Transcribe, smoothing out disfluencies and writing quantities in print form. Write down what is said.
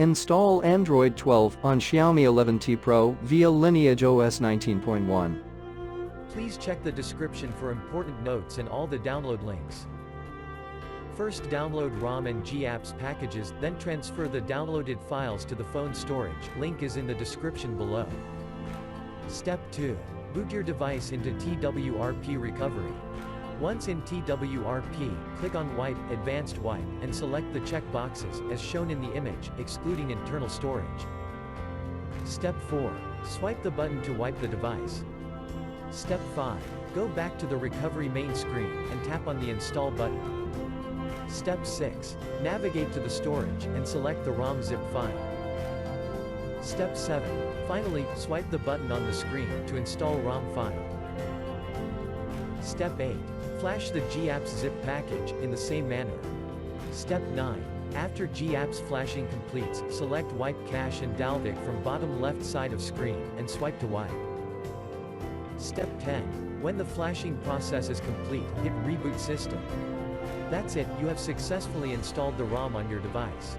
Install Android 12 on Xiaomi 11T Pro via LineageOS 19.1. Please check the description for important notes and all the download links. First, download ROM and GApps packages, then transfer the downloaded files to the phone storage. Link is in the description below. Step 2. Boot your device into TWRP recovery. Once in TWRP, click on Wipe, Advanced Wipe, and select the check boxes, as shown in the image, excluding internal storage. Step 4. Swipe the button to wipe the device. Step 5. Go back to the recovery main screen, and tap on the Install button. Step 6. Navigate to the storage, and select the ROM zip file. Step 7. Finally, swipe the button on the screen to install ROM file. Step 8. Flash the GApps zip package, in the same manner. Step 9. After GApps flashing completes, select Wipe Cache and Dalvik from bottom left side of screen, and swipe to wipe. Step 10. When the flashing process is complete, hit Reboot System. That's it, you have successfully installed the ROM on your device.